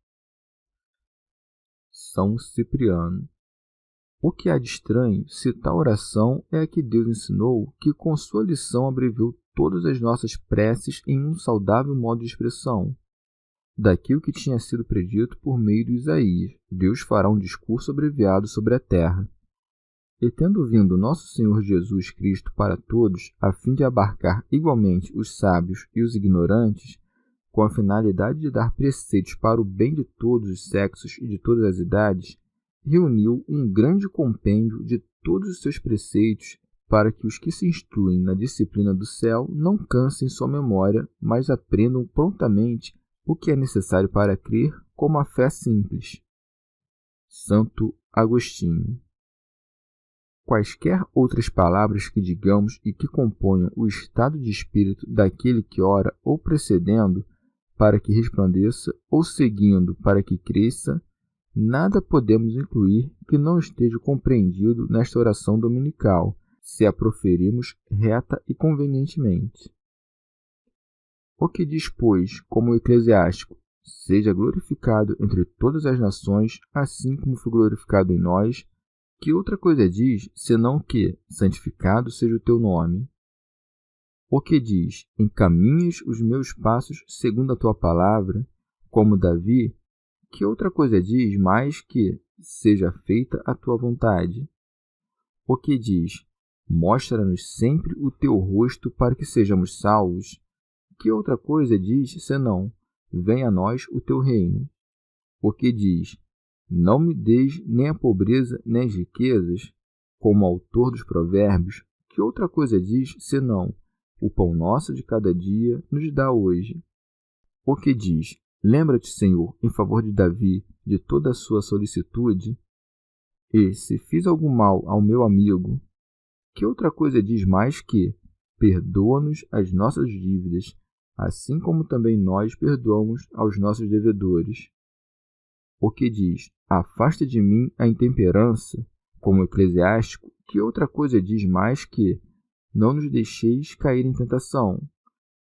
São Cipriano. O que há de estranho se tal oração é a que Deus ensinou, que com sua lição abreviou todas as nossas preces em um saudável modo de expressão. Daqui o que tinha sido predito por meio de Isaías: Deus fará um discurso abreviado sobre a terra. E tendo vindo nosso Senhor Jesus Cristo para todos, a fim de abarcar igualmente os sábios e os ignorantes, com a finalidade de dar preceitos para o bem de todos os sexos e de todas as idades, reuniu um grande compêndio de todos os seus preceitos, para que os que se instruem na disciplina do céu não cansem sua memória, mas aprendam prontamente o que é necessário para crer, como a fé simples. Santo Agostinho. quaisquer outras palavras que digamos e que componham o estado de espírito daquele que ora, ou precedendo para que resplandeça, ou seguindo para que cresça, nada podemos incluir que não esteja compreendido nesta oração dominical, se a proferirmos reta e convenientemente. O que diz, pois, como eclesiástico, seja glorificado entre todas as nações, assim como foi glorificado em nós, que outra coisa diz, senão que santificado seja o teu nome? O que diz, encaminhas os meus passos segundo a tua palavra, como Davi, que outra coisa diz, mais que seja feita a tua vontade? O que diz, mostra-nos sempre o teu rosto para que sejamos salvos? Que outra coisa diz, senão, venha a nós o teu reino? O que diz, não me deis nem a pobreza nem as riquezas, como autor dos provérbios, que outra coisa diz, senão, o pão nosso de cada dia nos dá hoje? O que diz, lembra-te, Senhor, em favor de Davi, de toda a sua solicitude? E, se fiz algum mal ao meu amigo, que outra coisa diz mais que, perdoa-nos as nossas dívidas, assim como também nós perdoamos aos nossos devedores? O que diz, afasta de mim a intemperança, como eclesiástico, que outra coisa diz mais que, não nos deixeis cair em tentação?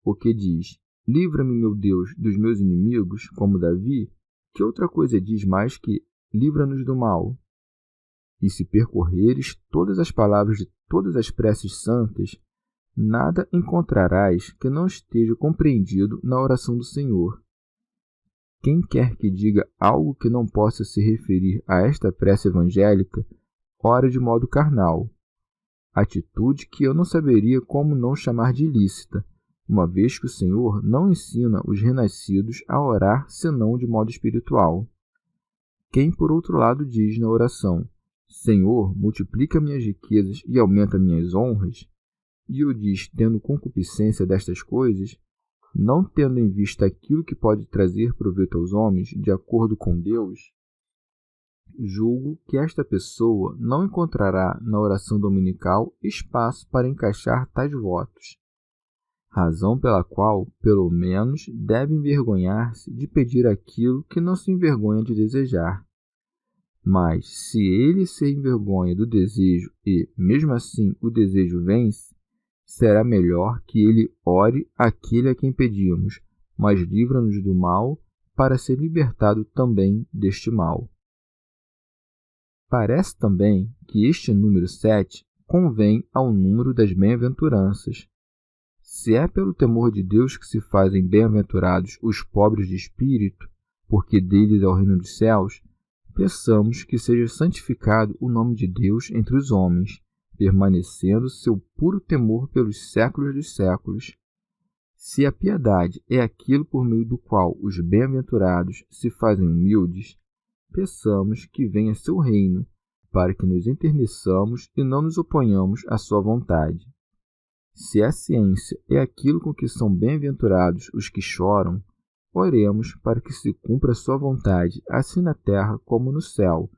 O que diz, livra-me, meu Deus, dos meus inimigos, como Davi, que outra coisa diz mais que, livra-nos do mal? E se percorreres todas as palavras de todas as preces santas, nada encontrarás que não esteja compreendido na oração do Senhor. Quem quer que diga algo que não possa se referir a esta prece evangélica, ora de modo carnal, atitude que eu não saberia como não chamar de ilícita, uma vez que o Senhor não ensina os renascidos a orar senão de modo espiritual. Quem, por outro lado, diz na oração, Senhor, multiplica minhas riquezas e aumenta minhas honras, e o diz tendo concupiscência destas coisas, não tendo em vista aquilo que pode trazer proveito aos homens, de acordo com Deus, julgo que esta pessoa não encontrará na oração dominical espaço para encaixar tais votos, razão pela qual, pelo menos, deve envergonhar-se de pedir aquilo que não se envergonha de desejar. Mas, se ele se envergonha do desejo e, mesmo assim, o desejo vence, será melhor que ele ore aquele a quem pedimos, mas livra-nos do mal, para ser libertado também deste mal. Parece também que este número 7 convém ao número das bem-aventuranças. Se é pelo temor de Deus que se fazem bem-aventurados os pobres de espírito, porque deles é o reino dos céus, peçamos que seja santificado o nome de Deus entre os homens, permanecendo seu puro temor pelos séculos dos séculos. Se a piedade é aquilo por meio do qual os bem-aventurados se fazem humildes, peçamos que venha seu reino, para que nos enterneçamos e não nos oponhamos à sua vontade. Se a ciência é aquilo com que são bem-aventurados os que choram, oremos para que se cumpra a sua vontade, assim na terra como no céu,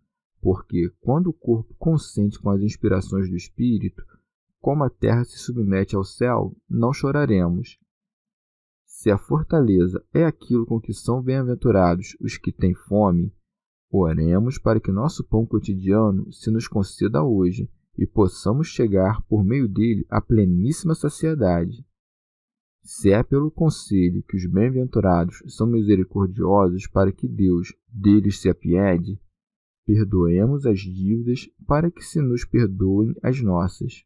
porque, quando o corpo consente com as inspirações do Espírito, como a terra se submete ao céu, não choraremos. Se a fortaleza é aquilo com que são bem-aventurados os que têm fome, oremos para que nosso pão cotidiano se nos conceda hoje e possamos chegar, por meio dele, à pleníssima saciedade. Se é pelo conselho que os bem-aventurados são misericordiosos para que Deus deles se apiede, perdoemos as dívidas para que se nos perdoem as nossas.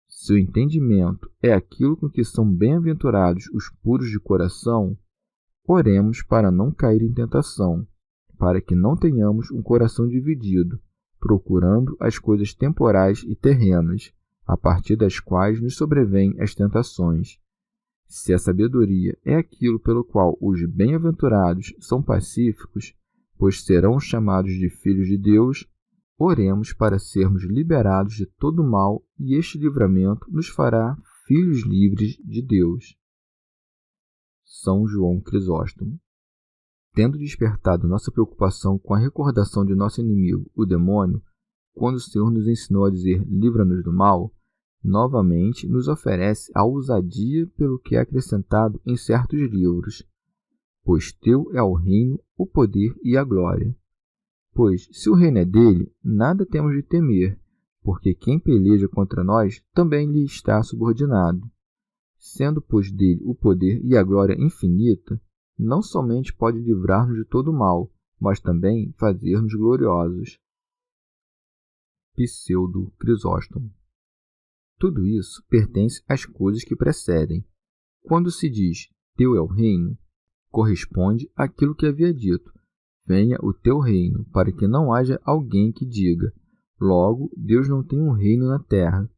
Se o entendimento é aquilo com que são bem-aventurados os puros de coração, oremos para não cair em tentação, para que não tenhamos um coração dividido, procurando as coisas temporais e terrenas, a partir das quais nos sobrevêm as tentações. Se a sabedoria é aquilo pelo qual os bem-aventurados são pacíficos, pois serão chamados de filhos de Deus, oremos para sermos liberados de todo mal, e este livramento nos fará filhos livres de Deus. São João Crisóstomo. Tendo despertado nossa preocupação com a recordação de nosso inimigo, o demônio, quando o Senhor nos ensinou a dizer livra-nos do mal, novamente nos oferece a ousadia pelo que é acrescentado em certos livros. Pois teu é o reino, o poder e a glória. Pois, se o reino é dele, nada temos de temer, porque quem peleja contra nós também lhe está subordinado. Sendo, pois, dele o poder e a glória infinita, não somente pode livrar-nos de todo o mal, mas também fazer-nos gloriosos. Pseudo Crisóstomo. Tudo isso pertence às coisas que precedem. Quando se diz teu é o reino, corresponde àquilo que havia dito: venha o teu reino, para que não haja alguém que diga: logo, Deus não tem um reino na terra.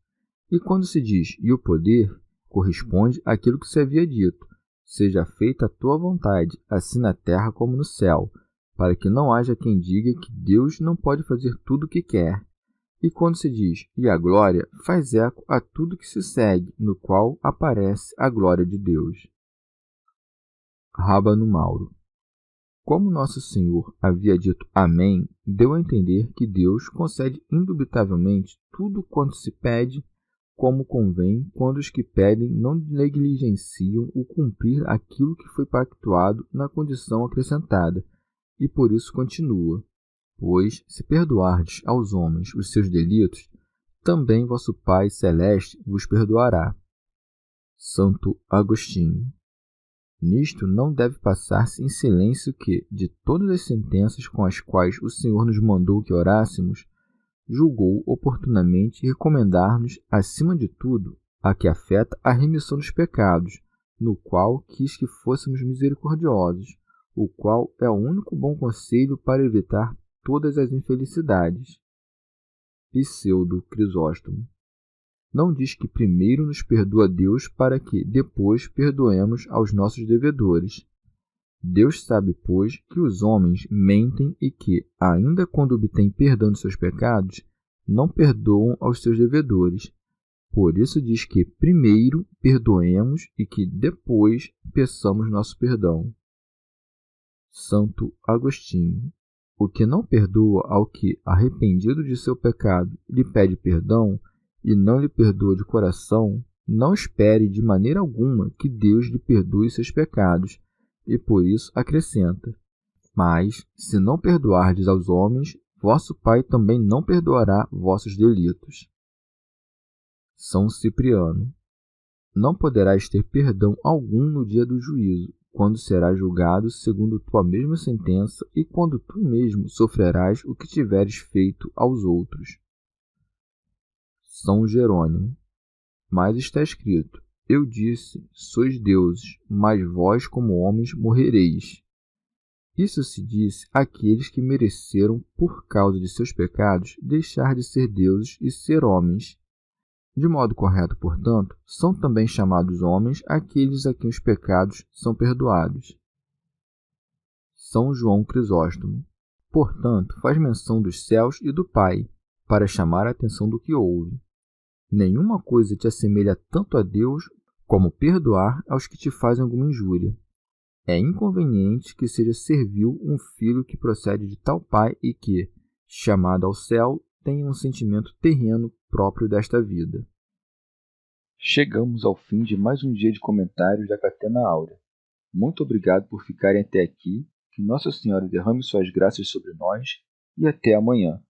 E quando se diz e o poder, corresponde àquilo que se havia dito: seja feita a tua vontade, assim na terra como no céu, para que não haja quem diga que Deus não pode fazer tudo o que quer. E quando se diz e a glória, faz eco a tudo que se segue, no qual aparece a glória de Deus. Rábano Mauro. Como Nosso Senhor havia dito Amém, deu a entender que Deus concede indubitavelmente tudo quanto se pede, como convém, quando os que pedem não negligenciam o cumprir aquilo que foi pactuado na condição acrescentada, e por isso continua: pois, se perdoardes aos homens os seus delitos, também vosso Pai Celeste vos perdoará. Santo Agostinho. Nisto não deve passar-se em silêncio que, de todas as sentenças com as quais o Senhor nos mandou que orássemos, julgou oportunamente recomendar-nos, acima de tudo, a que afeta a remissão dos pecados, no qual quis que fôssemos misericordiosos, o qual é o único bom conselho para evitar todas as infelicidades. Pseudo Crisóstomo. Não diz que primeiro nos perdoa Deus para que depois perdoemos aos nossos devedores. Deus sabe, pois, que os homens mentem e que, ainda quando obtêm perdão de seus pecados, não perdoam aos seus devedores. Por isso diz que primeiro perdoemos e que depois peçamos nosso perdão. Santo Agostinho. O que não perdoa ao que, arrependido de seu pecado, lhe pede perdão, e não lhe perdoa de coração, não espere de maneira alguma que Deus lhe perdoe seus pecados, e por isso acrescenta: mas, se não perdoardes aos homens, vosso Pai também não perdoará vossos delitos. São Cipriano. Não poderás ter perdão algum no dia do juízo, quando serás julgado segundo tua mesma sentença e quando tu mesmo sofrerás o que tiveres feito aos outros. São Jerônimo. Mas está escrito: eu disse, sois deuses, mas vós como homens morrereis. Isso se disse àqueles que mereceram, por causa de seus pecados, deixar de ser deuses e ser homens. De modo correto, portanto, são também chamados homens aqueles a quem os pecados são perdoados. São João Crisóstomo. Portanto, faz menção dos céus e do Pai, para chamar a atenção do que ouve. Nenhuma coisa te assemelha tanto a Deus como perdoar aos que te fazem alguma injúria. É inconveniente que seja servil um filho que procede de tal pai e que, chamado ao céu, tenha um sentimento terreno próprio desta vida. Chegamos ao fim de mais um dia de comentários da Catena Áurea. Muito obrigado por ficarem até aqui, que Nossa Senhora derrame suas graças sobre nós e até amanhã.